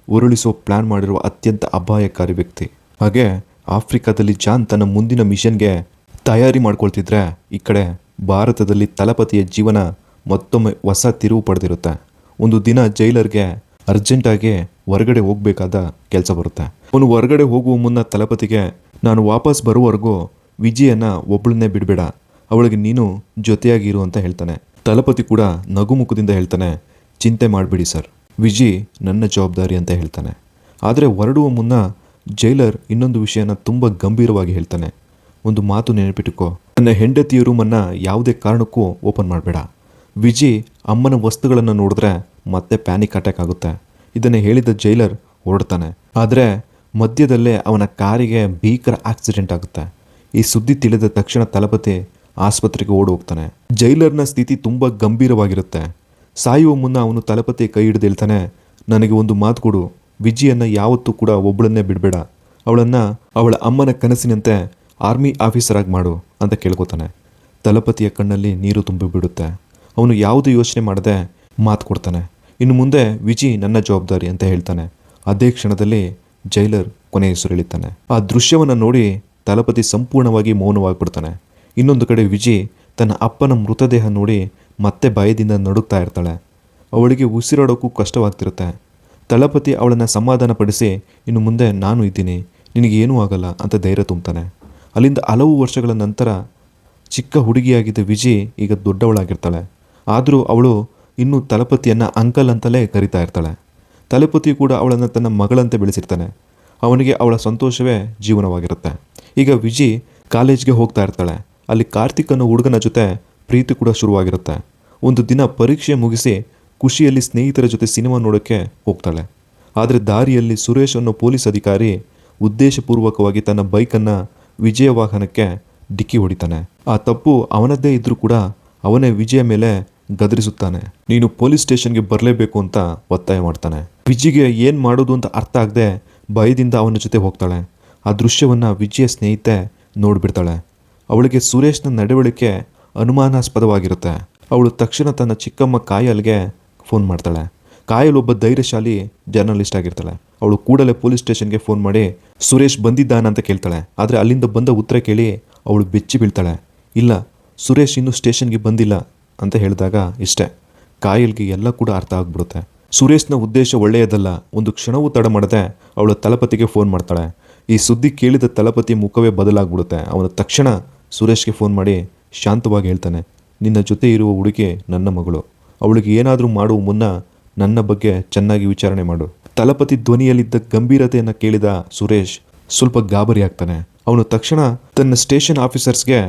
ಉರುಳಿಸೋ ಪ್ಲಾನ್ ಮಾಡಿರುವ ಅತ್ಯಂತ ಅಪಾಯಕಾರಿ ವ್ಯಕ್ತಿ. ಹಾಗೆ ಆಫ್ರಿಕಾದಲ್ಲಿ ಜಾನ್ ತನ್ನ ಮುಂದಿನ ಮಿಷನ್ಗೆ ತಯಾರಿ ಮಾಡ್ಕೊಳ್ತಿದ್ರೆ ಈ ಕಡೆ ಭಾರತದಲ್ಲಿ ತಲಪತಿಯ ಜೀವನ ಮತ್ತೊಮ್ಮೆ ಹೊಸ ತಿರುವು ಪಡೆದಿರುತ್ತೆ. ಒಂದು ದಿನ ಜೈಲರ್ಗೆ ಅರ್ಜೆಂಟಾಗಿ ಹೊರಗಡೆ ಹೋಗಬೇಕಾದ ಕೆಲಸ ಬರುತ್ತೆ. ಅವನು ಹೊರಗಡೆ ಹೋಗುವ ಮುನ್ನ ತಲಪತಿಗೆ, ನಾನು ವಾಪಸ್ ಬರುವವರೆಗೂ ವಿಜಿಯನ್ನು ಒಬ್ಬಳನ್ನೇ ಬಿಡಬೇಡ, ಅವಳಿಗೆ ನೀನು ಜೊತೆಯಾಗಿರು ಅಂತ ಹೇಳ್ತಾನೆ. ತಲಪತಿ ಕೂಡ ನಗುಮುಖದಿಂದ ಹೇಳ್ತಾನೆ, ಚಿಂತೆ ಮಾಡಬೇಡಿ ಸರ್, ವಿಜಿ ನನ್ನ ಜವಾಬ್ದಾರಿ ಅಂತ ಹೇಳ್ತಾನೆ. ಆದರೆ ಹೊರಡುವ ಮುನ್ನ ಜೈಲರ್ ಇನ್ನೊಂದು ವಿಷಯನ ತುಂಬ ಗಂಭೀರವಾಗಿ ಹೇಳ್ತಾನೆ. ಒಂದು ಮಾತು ನೆನಪಿಟ್ಟುಕೋ, ನನ್ನ ಹೆಂಡತಿಯ ರೂಮನ್ನು ಯಾವುದೇ ಕಾರಣಕ್ಕೂ ಓಪನ್ ಮಾಡಬೇಡ. ವಿಜಿ ಅಮ್ಮನ ವಸ್ತುಗಳನ್ನು ನೋಡಿದ್ರೆ ಮತ್ತೆ ಪ್ಯಾನಿಕ್ ಅಟ್ಯಾಕ್ ಆಗುತ್ತೆ. ಇದನ್ನು ಹೇಳಿದ ಜೈಲರ್ ಹೊರಡ್ತಾನೆ. ಆದರೆ ಮಧ್ಯದಲ್ಲೇ ಅವನ ಕಾರಿಗೆ ಭೀಕರ ಆಕ್ಸಿಡೆಂಟ್ ಆಗುತ್ತೆ. ಈ ಸುದ್ದಿ ತಿಳಿದ ತಕ್ಷಣ ತಲಪತಿ ಆಸ್ಪತ್ರೆಗೆ ಓಡಿ ಹೋಗ್ತಾನೆ. ಜೈಲರ್ನ ಸ್ಥಿತಿ ತುಂಬ ಗಂಭೀರವಾಗಿರುತ್ತೆ. ಸಾಯುವ ಮುನ್ನ ಅವನು ತಲಪತಿ ಕೈ ಹಿಡಿದು ಹೇಳ್ತಾನೆ, ನನಗೆ ಒಂದು ಮಾತು ಕೊಡು, ವಿಜಿಯನ್ನು ಯಾವತ್ತೂ ಕೂಡ ಒಬ್ಬಳನ್ನೇ ಬಿಡಬೇಡ, ಅವಳನ್ನು ಅವಳ ಅಮ್ಮನ ಕನಸಿನಂತೆ ಆರ್ಮಿ ಆಫೀಸರ್ ಆಗಿ ಮಾಡು ಅಂತ ಕೇಳ್ಕೊತಾನೆ. ತಲಪತಿಯ ಕಣ್ಣಲ್ಲಿ ನೀರು ತುಂಬಿಬಿಡುತ್ತೆ. ಅವನು ಯಾವುದೇ ಯೋಚನೆ ಮಾಡದೆ ಮಾತು ಕೊಡ್ತಾನೆ. ಇನ್ನು ಮುಂದೆ ವಿಜಿ ನನ್ನ ಜವಾಬ್ದಾರಿ ಅಂತ ಹೇಳ್ತಾನೆ. ಅದೇ ಕ್ಷಣದಲ್ಲಿ ಜೈಲರ್ ಕೊನೆ ಹೆಸರೆಳಿತಾನೆ. ಆ ದೃಶ್ಯವನ್ನು ನೋಡಿ ತಲಪತಿ ಸಂಪೂರ್ಣವಾಗಿ ಮೌನವಾಗಿಬಿಡ್ತಾನೆ. ಇನ್ನೊಂದು ಕಡೆ ವಿಜಿ ತನ್ನ ಅಪ್ಪನ ಮೃತದೇಹ ನೋಡಿ ಮತ್ತೆ ಭಯದಿಂದ ನಡುಗ್ತಾ ಇರ್ತಾಳೆ. ಅವಳಿಗೆ ಉಸಿರಾಡೋಕ್ಕೂ ಕಷ್ಟವಾಗ್ತಿರುತ್ತೆ. ತಲಪತಿ ಅವಳನ್ನು ಸಮಾಧಾನಪಡಿಸಿ, ಇನ್ನು ಮುಂದೆ ನಾನು ಇದ್ದೀನಿ, ನಿನಗೇನೂ ಆಗಲ್ಲ ಅಂತ ಧೈರ್ಯ ತುಂಬ್ತಾನೆ. ಅಲ್ಲಿಂದ ಹಲವು ವರ್ಷಗಳ ನಂತರ ಚಿಕ್ಕ ಹುಡುಗಿಯಾಗಿದ್ದ ವಿಜಿ ಈಗ ದೊಡ್ಡವಳಾಗಿರ್ತಾಳೆ. ಆದರೂ ಅವಳು ಇನ್ನೂ ತಲಪತಿಯನ್ನು ಅಂಕಲ್ ಅಂತಲೇ ಕರಿತಾ ಇರ್ತಾಳೆ. ತಲಪತಿ ಕೂಡ ಅವಳನ್ನು ತನ್ನ ಮಗಳಂತೆ ಬೆಳೆಸಿರ್ತಾನೆ. ಅವನಿಗೆ ಅವಳ ಸಂತೋಷವೇ ಜೀವನವಾಗಿರುತ್ತೆ. ಈಗ ವಿಜಿ ಕಾಲೇಜ್ಗೆ ಹೋಗ್ತಾ ಇರ್ತಾಳೆ. ಅಲ್ಲಿ ಕಾರ್ತಿಕ್ ಅನ್ನೋ ಹುಡುಗನ ಜೊತೆ ಪ್ರೀತಿ ಕೂಡ ಶುರುವಾಗಿರುತ್ತೆ. ಒಂದು ದಿನ ಪರೀಕ್ಷೆ ಮುಗಿಸಿ ಖುಷಿಯಲ್ಲಿ ಸ್ನೇಹಿತರ ಜೊತೆ ಸಿನಿಮಾ ನೋಡೋಕ್ಕೆ ಹೋಗ್ತಾಳೆ. ಆದರೆ ದಾರಿಯಲ್ಲಿ ಸುರೇಶ್ ಅನ್ನೋ ಪೊಲೀಸ್ ಅಧಿಕಾರಿ ಉದ್ದೇಶಪೂರ್ವಕವಾಗಿ ತನ್ನ ಬೈಕನ್ನು ವಿಜಯ ವಾಹನಕ್ಕೆ ಡಿಕ್ಕಿ ಹೊಡಿತಾನೆ. ಆ ತಪ್ಪು ಅವನದ್ದೇ ಇದ್ರೂ ಕೂಡ ಅವನೇ ವಿಜಯ ಮೇಲೆ ಗದರಿಸುತ್ತಾನೆ. ನೀನು ಪೊಲೀಸ್ ಸ್ಟೇಷನ್ಗೆ ಬರಲೇಬೇಕು ಅಂತ ಒತ್ತಾಯ ಮಾಡ್ತಾನೆ. ವಿಜಿಗೆ ಏನು ಮಾಡೋದು ಅಂತ ಅರ್ಥ ಆಗದೆ ಭಯದಿಂದ ಅವನ ಜೊತೆ ಹೋಗ್ತಾಳೆ. ಆ ದೃಶ್ಯವನ್ನು ವಿಜಯ ಸ್ನೇಹಿತೆ ನೋಡಿಬಿಡ್ತಾಳೆ. ಅವಳಿಗೆ ಸುರೇಶ್ನ ನಡವಳಿಕೆ ಅನುಮಾನಾಸ್ಪದವಾಗಿರುತ್ತೆ. ಅವಳು ತಕ್ಷಣ ತನ್ನ ಚಿಕ್ಕಮ್ಮ ಕಾಯಲ್ಗೆ ಫೋನ್ ಮಾಡ್ತಾಳೆ. ಕಾಯಲ್ ಒಬ್ಬ ಧೈರ್ಯಶಾಲಿ ಜರ್ನಲಿಸ್ಟ್ ಆಗಿರ್ತಾಳೆ. ಅವಳು ಕೂಡಲೇ ಪೊಲೀಸ್ ಸ್ಟೇಷನ್ಗೆ ಫೋನ್ ಮಾಡಿ ಸುರೇಶ್ ಬಂದಿದ್ದಾನಂತ ಕೇಳ್ತಾಳೆ. ಆದರೆ ಅಲ್ಲಿಂದ ಬಂದ ಉತ್ತರ ಕೇಳಿ ಅವಳು ಬೆಚ್ಚಿ ಬೀಳ್ತಾಳೆ. ಇಲ್ಲ, ಸುರೇಶ್ ಇನ್ನೂ ಸ್ಟೇಷನ್ಗೆ ಬಂದಿಲ್ಲ ಅಂತ ಹೇಳಿದಾಗ ಇಷ್ಟೇ, ಕಾಯಲ್ಗೆ ಎಲ್ಲ ಕೂಡ ಅರ್ಥ ಆಗ್ಬಿಡುತ್ತೆ. ಸುರೇಶ್ನ ಉದ್ದೇಶ ಒಳ್ಳೆಯದಲ್ಲ. ಒಂದು ಕ್ಷಣವೂ ತಡ ಮಾಡದೆ ಅವಳ ತಲಪತಿಗೆ ಫೋನ್ ಮಾಡ್ತಾಳೆ. ಈ ಸುದ್ದಿ ಕೇಳಿದ ತಲಪತಿ ಮುಖವೇ ಬದಲಾಗ್ಬಿಡುತ್ತೆ. ಅವನ ತಕ್ಷಣ ಸುರೇಶ್ಗೆ ಫೋನ್ ಮಾಡಿ ಶಾಂತವಾಗಿ ಹೇಳ್ತಾನೆ, ನಿನ್ನ ಜೊತೆ ಇರುವ ಹುಡುಗಿ ನನ್ನ ಮಗಳು. ಅವಳಿಗೆ ಏನಾದರೂ ಮಾಡುವ ಮುನ್ನ ನನ್ನ ಬಗ್ಗೆ ಚೆನ್ನಾಗಿ ವಿಚಾರಣೆ ಮಾಡು. ತಲಪತಿ ಧ್ವನಿಯಲ್ಲಿದ್ದ ಗಂಭೀರತೆಯನ್ನು ಕೇಳಿದ ಸುರೇಶ್ ಸ್ವಲ್ಪ ಗಾಬರಿ ಆಗ್ತಾನೆ. ಅವನು ತಕ್ಷಣ ತನ್ನ ಸ್ಟೇಷನ್ ಆಫೀಸರ್ಸ್ಗೆ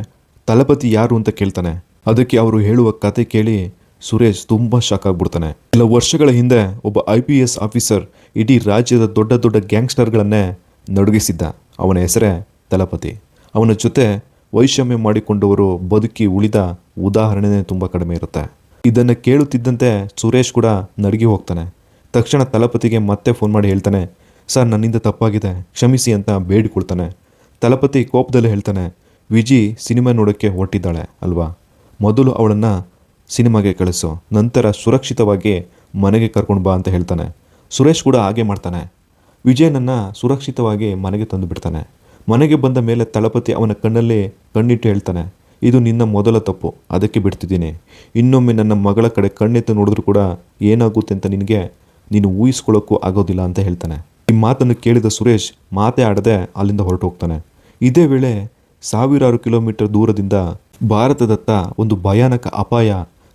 ತಲಪತಿ ಯಾರು ಅಂತ ಕೇಳ್ತಾನೆ. ಅದಕ್ಕೆ ಅವರು ಹೇಳುವ ಕತೆ ಕೇಳಿ ಸುರೇಶ್ ತುಂಬ ಶಾಕ್ ಆಗ್ಬಿಡ್ತಾನೆ. ಕೆಲ ವರ್ಷಗಳ ಹಿಂದೆ ಒಬ್ಬ IPS ಆಫೀಸರ್ ಇಡೀ ರಾಜ್ಯದ ದೊಡ್ಡ ದೊಡ್ಡ ಗ್ಯಾಂಗ್ಸ್ಟರ್ಗಳನ್ನೇ ನಡುಗಿಸಿದ್ದ. ಅವನ ಹೆಸರೇ ತಲಪತಿ. ಅವನ ಜೊತೆ ವೈಷಮ್ಯ ಮಾಡಿಕೊಂಡವರು ಬದುಕಿ ಉಳಿದ ಉದಾಹರಣೆನೇ ತುಂಬ ಕಡಿಮೆ ಇರುತ್ತೆ. ಇದನ್ನು ಕೇಳುತ್ತಿದ್ದಂತೆ ಸುರೇಶ್ ಕೂಡ ನಡುಗಿ ಹೋಗ್ತಾನೆ. ತಕ್ಷಣ ತಲಪತಿಗೆ ಮತ್ತೆ ಫೋನ್ ಮಾಡಿ ಹೇಳ್ತಾನೆ, ಸರ್ ನನ್ನಿಂದ ತಪ್ಪಾಗಿದೆ, ಕ್ಷಮಿಸಿ ಅಂತ ಬೇಡಿಕೊಳ್ತಾನೆ. ತಲಪತಿ ಕೋಪದಲ್ಲಿ ಹೇಳ್ತಾನೆ, ವಿಜಿ ಸಿನಿಮಾ ನೋಡೋಕ್ಕೆ ಹೊರಟಿದ್ದಾಳೆ ಅಲ್ವಾ, ಮೊದಲು ಅವಳನ್ನು ಸಿನಿಮಾಗೆ ಕಳಿಸು, ನಂತರ ಸುರಕ್ಷಿತವಾಗಿ ಮನೆಗೆ ಕರ್ಕೊಂಡು ಬಾ ಅಂತ ಹೇಳ್ತಾನೆ. ಸುರೇಶ್ ಕೂಡ ಹಾಗೆ ಮಾಡ್ತಾನೆ. ವಿಜಯನನ್ನು ಸುರಕ್ಷಿತವಾಗಿ ಮನೆಗೆ ತಂದು ಬಿಡ್ತಾನೆ. ಮನೆಗೆ ಬಂದ ಮೇಲೆ ತಲಪತಿ ಅವನ ಕಣ್ಣಲ್ಲಿ ಕಣ್ಣಿಟ್ಟು ಹೇಳ್ತಾನೆ, ಇದು ನಿನ್ನ ಮೊದಲ ತಪ್ಪು, ಅದಕ್ಕೆ ಬಿಡ್ತಿದ್ದೀನಿ. ಇನ್ನೊಮ್ಮೆ ನನ್ನ ಮಗಳ ಕಡೆ ಕಣ್ಣೆತ್ತು ನೋಡಿದ್ರೂ ಕೂಡ ಏನಾಗುತ್ತೆ ಅಂತ ನೀನು ಊಹಿಸ್ಕೊಳ್ಳೋಕ್ಕೂ ಆಗೋದಿಲ್ಲ ಅಂತ ಹೇಳ್ತಾನೆ. ಈ ಮಾತನ್ನು ಕೇಳಿದ ಸುರೇಶ್ ಮಾತೇ ಆಡದೆ ಅಲ್ಲಿಂದ ಹೊರಟು ಹೋಗ್ತಾನೆ. ಇದೇ ವೇಳೆ ಸಾವಿರಾರು ಕಿಲೋಮೀಟರ್ ದೂರದಿಂದ ಭಾರತದತ್ತ ಒಂದು ಭಯಾನಕ ಅಪಾಯ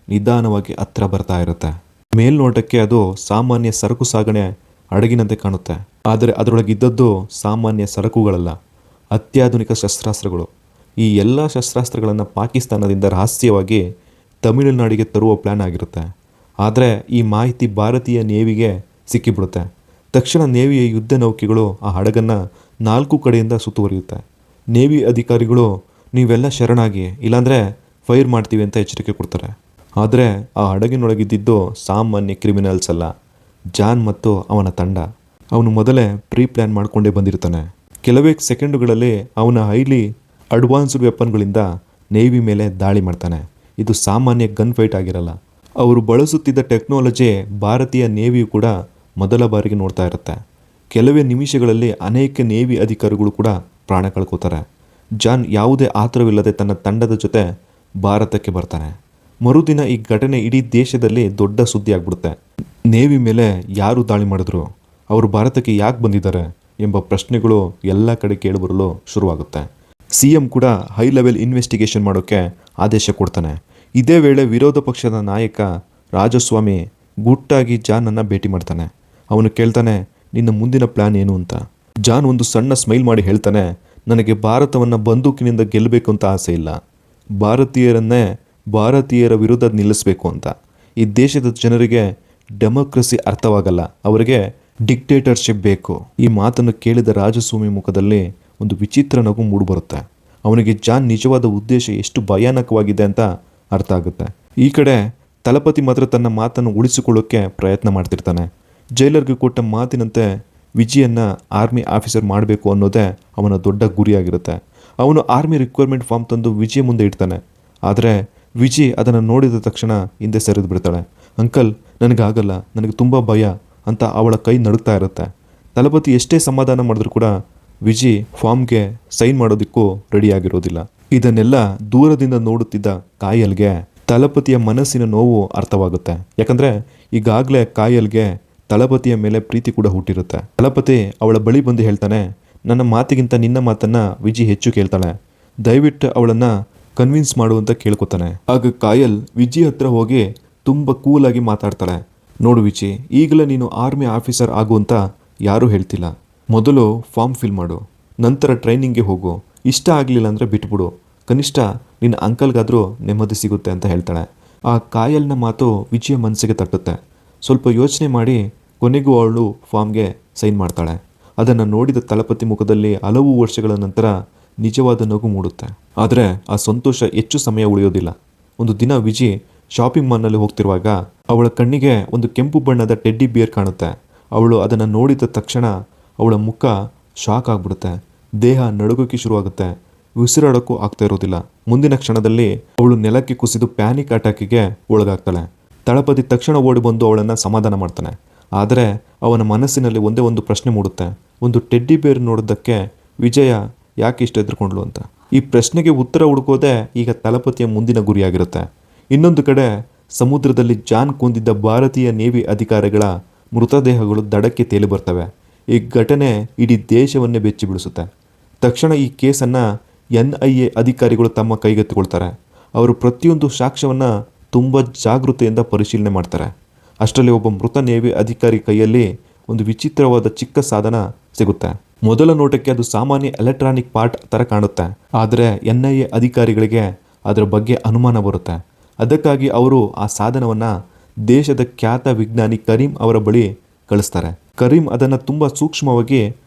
ನಿಧಾನವಾಗಿ ಹತ್ರ ಬರ್ತಾ ಇರುತ್ತೆ. ಮೇಲ್ನೋಟಕ್ಕೆ ಅದು ಸಾಮಾನ್ಯ ಸರಕು ಸಾಗಣೆ ಹಡಗಿನಂತೆ ಕಾಣುತ್ತೆ. ಆದರೆ ಅದರೊಳಗಿದ್ದದ್ದು ಸಾಮಾನ್ಯ ಸರಕುಗಳಲ್ಲ, ಅತ್ಯಾಧುನಿಕ ಶಸ್ತ್ರಾಸ್ತ್ರಗಳು. ಈ ಎಲ್ಲ ಶಸ್ತ್ರಾಸ್ತ್ರಗಳನ್ನು ಪಾಕಿಸ್ತಾನದಿಂದ ರಹಸ್ಯವಾಗಿ ತಮಿಳುನಾಡಿಗೆ ತರುವ ಪ್ಲ್ಯಾನ್ ಆಗಿರುತ್ತೆ. ಆದರೆ ಈ ಮಾಹಿತಿ ಭಾರತೀಯ ನೇವಿಗೆ ಸಿಕ್ಕಿಬಿಡುತ್ತೆ. ತಕ್ಷಣ ನೇವಿಯ ಯುದ್ಧ ನೌಕೆಗಳು ಆ ಹಡಗನ್ನು 4 ಕಡೆಯಿಂದ ಸುತ್ತುವರಿಯುತ್ತೆ. ನೇವಿ ಅಧಿಕಾರಿಗಳು ನೀವೆಲ್ಲ ಶರಣಾಗಿ, ಇಲ್ಲಾಂದರೆ ಫೈರ್ ಮಾಡ್ತೀವಿ ಅಂತ ಎಚ್ಚರಿಕೆ ಕೊಡ್ತಾರೆ. ಆದರೆ ಆ ಹಡಗಿನೊಳಗಿದ್ದಿದ್ದು ಸಾಮಾನ್ಯ ಕ್ರಿಮಿನಲ್ಸ್ ಅಲ್ಲ, ಜಾನ್ ಮತ್ತು ಅವನ ತಂಡ. ಅವನು ಮೊದಲೇ ಪ್ರೀ ಪ್ಲ್ಯಾನ್ ಮಾಡಿಕೊಂಡೇ ಬಂದಿರ್ತಾನೆ. ಕೆಲವೇ ಸೆಕೆಂಡುಗಳಲ್ಲಿ ಅವನ ಹೈಲಿ ಅಡ್ವಾನ್ಸ್ಡ್ ವೆಪನ್ಗಳಿಂದ ನೇವಿ ಮೇಲೆ ದಾಳಿ ಮಾಡ್ತಾನೆ. ಇದು ಸಾಮಾನ್ಯ ಗನ್ ಫೈಟ್ ಆಗಿರಲ್ಲ. ಅವರು ಬಳಸುತ್ತಿದ್ದ ಟೆಕ್ನಾಲಜಿ ಭಾರತೀಯ ನೇವಿಯು ಕೂಡ ಮೊದಲ ಬಾರಿಗೆ ನೋಡ್ತಾ ಇರುತ್ತೆ. ಕೆಲವೇ ನಿಮಿಷಗಳಲ್ಲಿ ಅನೇಕ ನೇವಿ ಅಧಿಕಾರಿಗಳು ಕೂಡ ಪ್ರಾಣ ಕಳ್ಕೋತಾರೆ. ಜಾನ್ ಯಾವುದೇ ಆತರವಿಲ್ಲದೆ ತನ್ನ ತಂಡದ ಜೊತೆ ಭಾರತಕ್ಕೆ ಬರ್ತಾನೆ. ಮರುದಿನ ಈ ಘಟನೆ ಇಡೀ ದೇಶದಲ್ಲಿ ದೊಡ್ಡ ಸುದ್ದಿ ಆಗ್ಬಿಡುತ್ತೆ. ನೇವಿ ಮೇಲೆ ಯಾರು ದಾಳಿ ಮಾಡಿದ್ರು, ಅವರು ಭಾರತಕ್ಕೆ ಯಾಕೆ ಬಂದಿದ್ದಾರೆ ಎಂಬ ಪ್ರಶ್ನೆಗಳು ಎಲ್ಲ ಕಡೆ ಕೇಳಿಬರಲು ಶುರುವಾಗುತ್ತೆ. CM ಕೂಡ ಹೈ ಲೆವೆಲ್ ಇನ್ವೆಸ್ಟಿಗೇಷನ್ ಮಾಡೋಕ್ಕೆ ಆದೇಶ ಕೊಡ್ತಾನೆ. ಇದೇ ವೇಳೆ ವಿರೋಧ ಪಕ್ಷದ ನಾಯಕ ರಾಜಸ್ವಾಮಿ ಗುಟ್ಟಾಗಿ ಜಾನನ್ನು ಭೇಟಿ ಮಾಡ್ತಾನೆ. ಅವನು ಕೇಳ್ತಾನೆ, ನಿನ್ನ ಮುಂದಿನ ಪ್ಲ್ಯಾನ್ ಏನು ಅಂತ. ಜಾನ್ ಒಂದು ಸಣ್ಣ ಸ್ಮೈಲ್ ಮಾಡಿ ಹೇಳ್ತಾನೆ, ನನಗೆ ಭಾರತವನ್ನು ಬಂದೂಕಿನಿಂದ ಗೆಲ್ಲಬೇಕು ಅಂತ ಆಸೆ ಇಲ್ಲ, ಭಾರತೀಯರ ವಿರುದ್ಧ ನಿಲ್ಲಿಸಬೇಕು ಅಂತ. ಈ ದೇಶದ ಜನರಿಗೆ ಡೆಮೋಕ್ರಸಿ ಅರ್ಥವಾಗಲ್ಲ, ಅವರಿಗೆ ಡಿಕ್ಟೇಟರ್ಶಿಪ್ ಬೇಕು. ಈ ಮಾತನ್ನು ಕೇಳಿದ ರಾಜಸ್ವಾಮಿ ಮುಖದಲ್ಲಿ ಒಂದು ವಿಚಿತ್ರ ನಗು ಮೂಡಿಬರುತ್ತೆ. ಅವನಿಗೆ ಜಾನ್ ನಿಜವಾದ ಉದ್ದೇಶ ಎಷ್ಟು ಭಯಾನಕವಾಗಿದೆ ಅಂತ ಅರ್ಥ ಆಗುತ್ತೆ. ಈ ಕಡೆ ತಲಪತಿ ಮಾತ್ರ ತನ್ನ ಮಾತನ್ನು ಉಳಿಸಿಕೊಳ್ಳೋಕ್ಕೆ ಪ್ರಯತ್ನ ಮಾಡ್ತಿರ್ತಾನೆ. ಜೈಲರ್ಗೆ ಕೊಟ್ಟ ಮಾತಿನಂತೆ ವಿಜಿಯನ್ನು ಆರ್ಮಿ ಆಫೀಸರ್ ಮಾಡಬೇಕು ಅನ್ನೋದೇ ಅವನ ದೊಡ್ಡ ಗುರಿಯಾಗಿರುತ್ತೆ. ಅವನು ಆರ್ಮಿ ರಿಕ್ವೈರ್ಮೆಂಟ್ ಫಾರ್ಮ್ ತಂದು ವಿಜಿ ಮುಂದೆ ಇಡ್ತಾನೆ. ಆದರೆ ವಿಜಿ ಅದನ್ನು ನೋಡಿದ ತಕ್ಷಣ ಹಿಂದೆ ಸರಿದು ಬಿಡ್ತಾಳೆ. ಅಂಕಲ್, ನನಗಾಗಲ್ಲ, ನನಗೆ ತುಂಬ ಭಯ ಅಂತ ಅವಳ ಕೈ ನಡುಗ್ತಾ ಇರುತ್ತೆ. ತಲಪತಿ ಎಷ್ಟೇ ಸಮಾಧಾನ ಮಾಡಿದ್ರೂ ಕೂಡ ವಿಜಿ ಫಾರ್ಮ್ಗೆ ಸೈನ್ ಮಾಡೋದಕ್ಕೂ ರೆಡಿಯಾಗಿರೋದಿಲ್ಲ. ಇದನ್ನೆಲ್ಲ ದೂರದಿಂದ ನೋಡುತ್ತಿದ್ದ ಕಾಯಲ್ಗೆ ತಲಪತಿಯ ಮನಸ್ಸಿನ ನೋವು ಅರ್ಥವಾಗುತ್ತೆ. ಯಾಕಂದರೆ ಈಗಾಗಲೇ ಕಾಯಲ್ಗೆ ತಲಪತಿಯ ಮೇಲೆ ಪ್ರೀತಿ ಕೂಡ ಹುಟ್ಟಿರುತ್ತೆ. ತಲಪತಿ ಅವಳ ಬಳಿ ಬಂದು ಹೇಳ್ತಾನೆ, ನನ್ನ ಮಾತಿಗಿಂತ ನಿನ್ನ ಮಾತನ್ನು ವಿಜಿ ಹೆಚ್ಚು ಕೇಳ್ತಾಳೆ, ದಯವಿಟ್ಟು ಅವಳನ್ನು ಕನ್ವಿನ್ಸ್ ಮಾಡುವಂತ ಕೇಳ್ಕೊತಾನೆ. ಆಗ ಕಾಯಲ್ ವಿಜಿ ಹತ್ರ ಹೋಗಿ ತುಂಬ ಕೂಲಾಗಿ ಮಾತಾಡ್ತಾಳೆ. ನೋಡು ವಿಜಿ, ಈಗಲೇ ನೀನು ಆರ್ಮಿ ಆಫೀಸರ್ ಆಗುವಂತ ಯಾರೂ ಹೇಳ್ತಿಲ್ಲ. ಮೊದಲು ಫಾರ್ಮ್ ಫಿಲ್ ಮಾಡು, ನಂತರ ಟ್ರೈನಿಂಗ್ಗೆ ಹೋಗು. ಇಷ್ಟ ಆಗಲಿಲ್ಲ ಅಂದರೆ ಬಿಟ್ಬಿಡು, ಕನಿಷ್ಠ ನಿನ್ನ ಅಂಕಲ್ಗಾದರೂ ನೆಮ್ಮದಿ ಸಿಗುತ್ತೆ ಅಂತ ಹೇಳ್ತಾಳೆ. ಆ ಕಾಯಲ್ನ ಮಾತು ವಿಜಯ ಮನಸ್ಸಿಗೆ ತಟ್ಟುತ್ತೆ. ಸ್ವಲ್ಪ ಯೋಚನೆ ಮಾಡಿ ಕೊನೆಗೂ ಅವಳು ಫಾರ್ಮ್ಗೆ ಸೈನ್ ಮಾಡ್ತಾಳೆ. ಅದನ್ನು ನೋಡಿದ ತಲಪತಿ ಮುಖದಲ್ಲಿ ಹಲವು ವರ್ಷಗಳ ನಂತರ ನಿಜವಾದ ನಗು ಮೂಡುತ್ತೆ. ಆದರೆ ಆ ಸಂತೋಷ ಹೆಚ್ಚು ಸಮಯ ಉಳಿಯೋದಿಲ್ಲ. ಒಂದು ದಿನ ವಿಜಿ ಶಾಪಿಂಗ್ ಮಾಲ್ನಲ್ಲಿ ಹೋಗ್ತಿರುವಾಗ ಅವಳ ಕಣ್ಣಿಗೆ ಒಂದು ಕೆಂಪು ಬಣ್ಣದ ಟೆಡ್ಡಿ ಬಿಯರ್ ಕಾಣುತ್ತೆ. ಅವಳು ಅದನ್ನು ನೋಡಿದ ತಕ್ಷಣ ಅವಳ ಮುಖ ಶಾಕ್ ಆಗ್ಬಿಡುತ್ತೆ. ದೇಹ ನಡುಗೋಕ್ಕೆ ಶುರುವಾಗುತ್ತೆ. ಉಸಿರಾಡೋಕ್ಕೂ ಆಗ್ತಾ ಇರೋದಿಲ್ಲ. ಮುಂದಿನ ಕ್ಷಣದಲ್ಲಿ ಅವಳು ನೆಲಕ್ಕೆ ಕುಸಿದು ಪ್ಯಾನಿಕ್ ಅಟ್ಯಾಕಿಗೆ ಒಳಗಾಗ್ತಾಳೆ. ತಳಪತಿ ತಕ್ಷಣ ಓಡಿ ಬಂದು ಅವಳನ್ನು ಸಮಾಧಾನ ಮಾಡ್ತಾನೆ. ಆದರೆ ಅವನ ಮನಸ್ಸಿನಲ್ಲಿ ಒಂದೇ ಒಂದು ಪ್ರಶ್ನೆ ಮೂಡುತ್ತೆ. ಒಂದು ಟೆಡ್ಡಿ ಬೇರ್ ನೋಡೋದಕ್ಕೆ ವಿಜಯ ಯಾಕೆ ಇಷ್ಟು ಎದುರುಕೊಂಡ್ಲು ಅಂತ. ಈ ಪ್ರಶ್ನೆಗೆ ಉತ್ತರ ಹುಡುಕೋದೇ ಈಗ ತಳಪತಿಯ ಮುಂದಿನ ಗುರಿಯಾಗಿರುತ್ತೆ. ಇನ್ನೊಂದು ಕಡೆ ಸಮುದ್ರದಲ್ಲಿ ಜಾನ್ ಕೊಂದಿದ್ದ ಭಾರತೀಯ ನೇವಿ ಅಧಿಕಾರಿಗಳ ಮೃತದೇಹಗಳು ದಡಕ್ಕೆ ತೇಲಿ ಬರ್ತವೆ. ಈ ಘಟನೆ ಇಡೀ ದೇಶವನ್ನೇ ಬೆಚ್ಚಿ ಬೀಳಿಸುತ್ತೆ. ತಕ್ಷಣ ಈ ಕೇಸನ್ನು NIA ಅಧಿಕಾರಿಗಳು ತಮ್ಮ ಕೈಗೆತ್ತಿಕೊಳ್ತಾರೆ. ಅವರು ಪ್ರತಿಯೊಂದು ಸಾಕ್ಷ್ಯವನ್ನು ತುಂಬ ಜಾಗೃತೆಯಿಂದ ಪರಿಶೀಲನೆ ಮಾಡ್ತಾರೆ. ಅಷ್ಟರಲ್ಲಿ ಒಬ್ಬ ಮೃತ ನೇವಿ ಅಧಿಕಾರಿ ಕೈಯಲ್ಲಿ ಒಂದು ವಿಚಿತ್ರವಾದ ಚಿಕ್ಕ ಸಾಧನ ಸಿಗುತ್ತೆ. ಮೊದಲ ನೋಟಕ್ಕೆ ಅದು ಸಾಮಾನ್ಯ ಎಲೆಕ್ಟ್ರಾನಿಕ್ ಪಾರ್ಟ್ ಥರ ಕಾಣುತ್ತೆ. ಆದರೆ NIA ಅಧಿಕಾರಿಗಳಿಗೆ ಅದರ ಬಗ್ಗೆ ಅನುಮಾನ ಬರುತ್ತೆ. ಅದಕ್ಕಾಗಿ ಅವರು ಆ ಸಾಧನವನ್ನು ದೇಶದ ಖ್ಯಾತ ವಿಜ್ಞಾನಿ ಕರೀಂ ಅವರ ಬಳಿ ಕಳಿಸ್ತಾರೆ. ಕರೀಂ ಅದನ್ನು ತುಂಬ ಸೂಕ್ಷ್ಮವಾಗಿ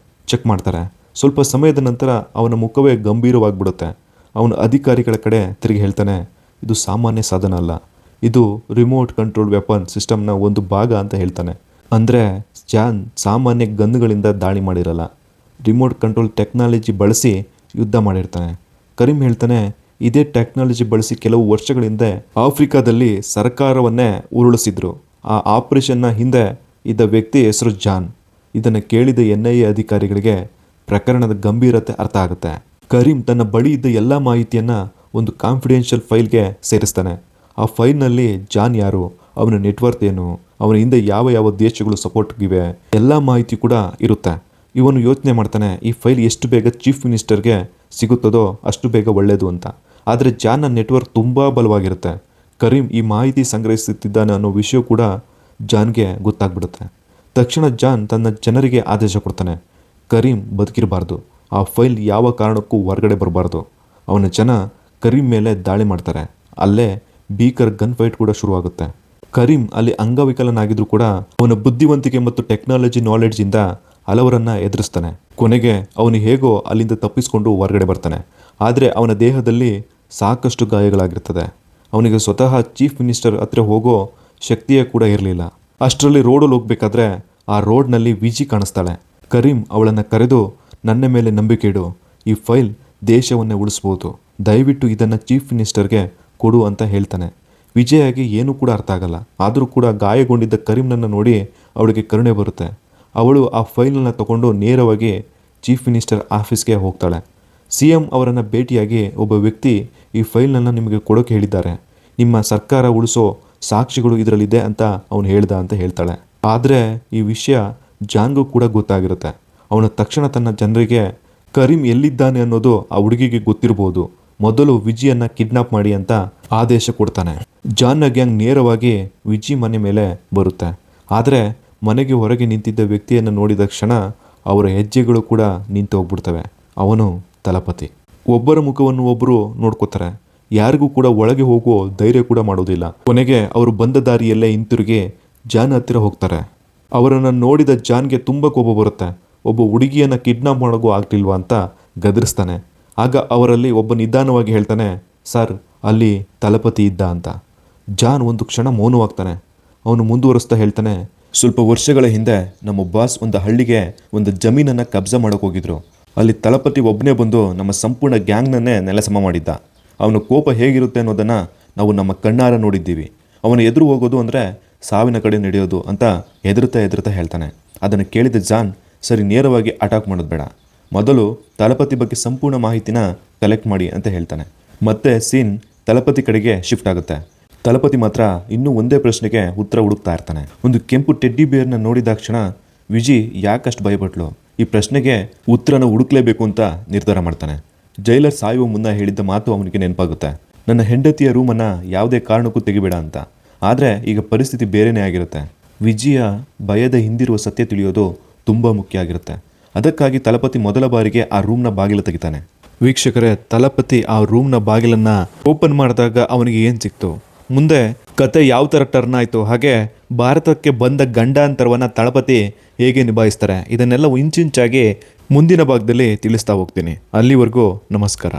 ಚೆಕ್ ಮಾಡ್ತಾರೆ. ಸ್ವಲ್ಪ ಸಮಯದ ನಂತರ ಅವನ ಮುಖವೇ ಗಂಭೀರವಾಗಿಬಿಡುತ್ತೆ. ಅವನು ಅಧಿಕಾರಿಗಳ ಕಡೆ ತಿರುಗಿ ಹೇಳ್ತಾನೆ, ಇದು ಸಾಮಾನ್ಯ ಸಾಧನ ಅಲ್ಲ, ಇದು ರಿಮೋಟ್ ಕಂಟ್ರೋಲ್ ವೆಪನ್ ಸಿಸ್ಟಮ್ನ ಒಂದು ಭಾಗ ಅಂತ ಹೇಳ್ತಾನೆ. ಅಂದರೆ ಜಾನ್ ಸಾಮಾನ್ಯ ಗನ್ಗಳಿಂದ ದಾಳಿ ಮಾಡಿರಲ್ಲ, ರಿಮೋಟ್ ಕಂಟ್ರೋಲ್ ಟೆಕ್ನಾಲಜಿ ಬಳಸಿ ಯುದ್ಧ ಮಾಡಿರ್ತಾನೆ. ಕರೀಂ ಹೇಳ್ತಾನೆ, ಇದೇ ಟೆಕ್ನಾಲಜಿ ಬಳಸಿ ಕೆಲವು ವರ್ಷಗಳ ಹಿಂದೆ ಆಫ್ರಿಕಾದಲ್ಲಿ ಸರ್ಕಾರವನ್ನೇ ಉರುಳಿಸಿದ್ರು. ಆ ಆಪರೇಷನ್ನ ಹಿಂದೆ ಇದ್ದ ವ್ಯಕ್ತಿ ಹೆಸರು ಜಾನ್. ಇದನ್ನು ಕೇಳಿದ NIA ಅಧಿಕಾರಿಗಳಿಗೆ ಪ್ರಕರಣದ ಗಂಭೀರತೆ ಅರ್ಥ ಆಗುತ್ತೆ. ಕರೀಂ ತನ್ನ ಬಳಿ ಇದ್ದ ಎಲ್ಲ ಮಾಹಿತಿಯನ್ನು ಒಂದು ಕಾನ್ಫಿಡೆನ್ಷಿಯಲ್ ಫೈಲ್ಗೆ ಸೇರಿಸ್ತಾನೆ. ಆ ಫೈಲ್ನಲ್ಲಿ ಜಾನ್ ಯಾರು, ಅವನ ನೆಟ್ವರ್ಕ್ ಏನು, ಅವನ ಹಿಂದೆ ಯಾವ ಯಾವ ದೇಶಗಳು ಸಪೋರ್ಟ್ಗಿವೆ, ಎಲ್ಲ ಮಾಹಿತಿ ಕೂಡ ಇರುತ್ತೆ. ಇವನು ಯೋಚನೆ ಮಾಡ್ತಾನೆ, ಈ ಫೈಲ್ ಎಷ್ಟು ಬೇಗ ಚೀಫ್ ಮಿನಿಸ್ಟರ್ಗೆ ಸಿಗುತ್ತದೋ ಅಷ್ಟು ಬೇಗ ಒಳ್ಳೆಯದು ಅಂತ. ಆದರೆ ಜಾನ್ನ ನೆಟ್ವರ್ಕ್ ತುಂಬ ಬಲವಾಗಿರುತ್ತೆ. ಕರೀಂ ಈ ಮಾಹಿತಿ ಸಂಗ್ರಹಿಸುತ್ತಿದ್ದಾನೆ ಅನ್ನೋ ವಿಷಯ ಕೂಡ ಜಾನ್ಗೆ ಗೊತ್ತಾಗ್ಬಿಡುತ್ತೆ. ತಕ್ಷಣ ಜಾನ್ ತನ್ನ ಜನರಿಗೆ ಆದೇಶ ಕೊಡ್ತಾನೆ, ಕರೀಂ ಬದುಕಿರಬಾರ್ದು, ಆ ಫೈಲ್ ಯಾವ ಕಾರಣಕ್ಕೂ ಹೊರಗಡೆ ಬರಬಾರ್ದು. ಅವನ ಜನ ಕರೀಂ ಮೇಲೆ ದಾಳಿ ಮಾಡ್ತಾರೆ. ಅಲ್ಲೇ ಭೀಕರ ಗನ್ ಫೈಟ್ ಕೂಡ ಶುರುವಾಗುತ್ತೆ. ಕರೀಂ ಅಲ್ಲಿ ಅಂಗವಿಕಲನಾಗಿದ್ರೂ ಕೂಡ ಅವನ ಬುದ್ಧಿವಂತಿಕೆ ಮತ್ತು ಟೆಕ್ನಾಲಜಿ ನಾಲೆಡ್ಜಿಂದ ಹಲವರನ್ನ ಎದುರಿಸ್ತಾನೆ. ಕೊನೆಗೆ ಅವನು ಹೇಗೋ ಅಲ್ಲಿಂದ ತಪ್ಪಿಸಿಕೊಂಡು ಹೊರಗಡೆ ಬರ್ತಾನೆ. ಆದರೆ ಅವನ ದೇಹದಲ್ಲಿ ಸಾಕಷ್ಟು ಗಾಯಗಳಾಗಿರ್ತದೆ. ಅವನಿಗೆ ಸ್ವತಃ ಚೀಫ್ ಮಿನಿಸ್ಟರ್ ಹತ್ರ ಹೋಗೋ ಶಕ್ತಿಯೇ ಕೂಡ ಇರಲಿಲ್ಲ. ಅಷ್ಟರಲ್ಲಿ ರೋಡಲ್ಲಿ ಹೋಗ್ಬೇಕಾದ್ರೆ ಆ ರೋಡ್ನಲ್ಲಿ ವಿಜಿ ಕಾಣಿಸ್ತಾಳೆ. ಕರೀಂ ಅವಳನ್ನು ಕರೆದು, ನನ್ನ ಮೇಲೆ ನಂಬಿಕೆ ಇಡು, ಈ ಫೈಲ್ ದೇಶವನ್ನೇ ಉಳಿಸ್ಬೋದು, ದಯವಿಟ್ಟು ಇದನ್ನು ಚೀಫ್ ಮಿನಿಸ್ಟರ್ಗೆ ಕೊಡು ಅಂತ ಹೇಳ್ತಾನೆ. ವಿಜಯಾಗಿ ಏನೂ ಕೂಡ ಅರ್ಥ ಆಗಲ್ಲ. ಆದರೂ ಕೂಡ ಗಾಯಗೊಂಡಿದ್ದ ಕರೀಂನನ್ನು ನೋಡಿ ಅವಳಿಗೆ ಕರುಣೆ ಬರುತ್ತೆ. ಅವಳು ಆ ಫೈಲನ್ನು ತಗೊಂಡು ನೇರವಾಗಿ ಚೀಫ್ ಮಿನಿಸ್ಟರ್ ಆಫೀಸ್ಗೆ ಹೋಗ್ತಾಳೆ. CM ಅವರನ್ನು ಭೇಟಿಯಾಗಿ, ಒಬ್ಬ ವ್ಯಕ್ತಿ ಈ ಫೈಲ್ನನ್ನು ನಿಮಗೆ ಕೊಡೋಕೆ ಹೇಳಿದ್ದಾರೆ, ನಿಮ್ಮ ಸರ್ಕಾರ ಉಳಿಸೋ ಸಾಕ್ಷಿಗಳು ಇದರಲ್ಲಿದೆ ಅಂತ ಅವನು ಹೇಳ್ದ ಅಂತ ಹೇಳ್ತಾಳೆ. ಆದರೆ ಈ ವಿಷಯ ಜಾನ್ಗೂ ಕೂಡ ಗೊತ್ತಾಗಿರುತ್ತೆ. ಅವನು ತಕ್ಷಣ ತನ್ನ ಜನರಿಗೆ ಕರೀಂ ಎಲ್ಲಿದ್ದಾನೆ ಅನ್ನೋದು ಆ ಹುಡುಗಿಗೆ ಗೊತ್ತಿರ್ಬೋದು, ಮೊದಲು ವಿಜಿಯನ್ನು ಕಿಡ್ನಾಪ್ ಮಾಡಿ ಅಂತ ಆದೇಶ ಕೊಡ್ತಾನೆ. ಜಾನ್ನ ಗ್ಯಾಂಗ್ ನೇರವಾಗಿ ವಿಜಿ ಮನೆ ಮೇಲೆ ಬರುತ್ತೆ. ಆದರೆ ಮನೆಗೆ ಹೊರಗೆ ನಿಂತಿದ್ದ ವ್ಯಕ್ತಿಯನ್ನು ನೋಡಿದ ಕ್ಷಣ ಅವರ ಹೆಜ್ಜೆಗಳು ಕೂಡ ನಿಂತು ಹೋಗ್ಬಿಡ್ತವೆ. ಅವನು ತಳಪತಿ. ಒಬ್ಬರ ಮುಖವನ್ನು ಒಬ್ಬರು ನೋಡ್ಕೋತಾರೆ. ಯಾರಿಗೂ ಕೂಡ ಒಳಗೆ ಹೋಗುವ ಧೈರ್ಯ ಕೂಡ ಮಾಡೋದಿಲ್ಲ. ಕೊನೆಗೆ ಅವರು ಬಂದ ದಾರಿಯಲ್ಲೇ ಹಿಂತಿರುಗಿ ಜಾನ್ ಹತ್ತಿರ ಹೋಗ್ತಾರೆ. ಅವರನ್ನು ನೋಡಿದ ಜಾನ್ಗೆ ತುಂಬ ಕೋಪ ಬರುತ್ತೆ. ಒಬ್ಬ ಹುಡುಗಿಯನ್ನು ಕಿಡ್ನಾಪ್ ಮಾಡೋಕ್ಕೂ ಆಗ್ತಿಲ್ವಾ ಅಂತ ಗದರಿಸ್ತಾನೆ. ಆಗ ಅವರಲ್ಲಿ ಒಬ್ಬ ನಿಧಾನವಾಗಿ ಹೇಳ್ತಾನೆ, ಸರ್, ಅಲ್ಲಿ ತಳಪತಿ ಇದ್ದ ಅಂತ. ಜಾನ್ ಒಂದು ಕ್ಷಣ ಮೌನವಾಗ್ತಾನೆ. ಅವನು ಮುಂದುವರಿಸ್ತಾ ಹೇಳ್ತಾನೆ, ಸ್ವಲ್ಪ ವರ್ಷಗಳ ಹಿಂದೆ ನಮ್ಮ ಬಾಸ್ ಒಂದು ಹಳ್ಳಿಗೆ ಒಂದು ಜಮೀನನ್ನು ಕಬ್ಜಾ ಮಾಡೋಕೆ ಹೋಗಿದ್ರು. ಅಲ್ಲಿ ತಳಪತಿ ಒಬ್ಬನೇ ಬಂದು ನಮ್ಮ ಸಂಪೂರ್ಣ ಗ್ಯಾಂಗ್ನನ್ನೇ ನೆಲಸಮ ಮಾಡಿದ್ದ. ಅವನ ಕೋಪ ಹೇಗಿರುತ್ತೆ ಅನ್ನೋದನ್ನು ನಾವು ನಮ್ಮ ಕಣ್ಣಾರ ನೋಡಿದ್ದೀವಿ. ಅವನ ಎದುರು ಹೋಗೋದು ಅಂದರೆ ಸಾವಿನ ಕಡೆ ನಡೆಯೋದು ಅಂತ ಹೆದರ್ತಾ ಹೇಳ್ತಾನೆ. ಅದನ್ನು ಕೇಳಿದ ಜಾನ್, ಸರಿ, ನೇರವಾಗಿ ಅಟ್ಯಾಕ್ ಮಾಡೋದು ಬೇಡ, ಮೊದಲು ತಳಪತಿ ಬಗ್ಗೆ ಸಂಪೂರ್ಣ ಮಾಹಿತಿನ ಕಲೆಕ್ಟ್ ಮಾಡಿ ಅಂತ ಹೇಳ್ತಾನೆ. ಮತ್ತೆ ಸೀನ್ ತಳಪತಿ ಕಡೆಗೆ ಶಿಫ್ಟ್ ಆಗುತ್ತೆ. ತಳಪತಿ ಮಾತ್ರ ಇನ್ನೂ ಒಂದೇ ಪ್ರಶ್ನೆಗೆ ಉತ್ತರ ಹುಡುಕ್ತಾ ಇರ್ತಾನೆ. ಒಂದು ಕೆಂಪು ಟೆಡ್ಡಿ ಬೇರ್ನ ನೋಡಿದ ಕ್ಷಣ ವಿಜಿ ಯಾಕಷ್ಟು ಭಯಪಟ್ಲು, ಈ ಪ್ರಶ್ನೆಗೆ ಉತ್ತರನ ಹುಡುಕ್ಲೇಬೇಕು ಅಂತ ನಿರ್ಧಾರ ಮಾಡ್ತಾನೆ. ಜೈಲರ್ ಸಾಯುವ ಮುನ್ನ ಹೇಳಿದ್ದ ಮಾತು ಅವನಿಗೆ ನೆನಪಾಗುತ್ತೆ, ನನ್ನ ಹೆಂಡತಿಯ ರೂಮನ್ನು ಯಾವುದೇ ಕಾರಣಕ್ಕೂ ತೆಗಿಬೇಡ ಅಂತ. ಆದರೆ ಈಗ ಪರಿಸ್ಥಿತಿ ಬೇರೆಯೇ ಆಗಿರುತ್ತೆ. ವಿಜಿಯ ಭಯದ ಹಿಂದಿರುವ ಸತ್ಯ ತಿಳಿಯೋದು ತುಂಬ ಮುಖ್ಯ ಆಗಿರುತ್ತೆ. ಅದಕ್ಕಾಗಿ ತಳಪತಿ ಮೊದಲ ಬಾರಿಗೆ ಆ ರೂಮ್ನ ಬಾಗಿಲು ತೆಗಿತಾನೆ. ವೀಕ್ಷಕರೇ, ತಳಪತಿ ಆ ರೂಮ್ನ ಬಾಗಿಲನ್ನು ಓಪನ್ ಮಾಡಿದಾಗ ಅವನಿಗೆ ಏನು ಸಿಕ್ತು, ಮುಂದೆ ಕತೆ ಯಾವ ಥರ ಟರ್ನ್ ಆಯಿತು, ಹಾಗೆ ಭಾರತಕ್ಕೆ ಬಂದ ಗಂಡಾಂತರವನ್ನು ತಳಪತಿ ಹೇಗೆ ನಿಭಾಯಿಸ್ತಾರೆ, ಇದನ್ನೆಲ್ಲ ಇಂಚಿಂಚಾಗಿ ಮುಂದಿನ ಭಾಗದಲ್ಲಿ ತಿಳಿಸ್ತಾ ಹೋಗ್ತೀನಿ. ಅಲ್ಲಿವರೆಗೂ ನಮಸ್ಕಾರ.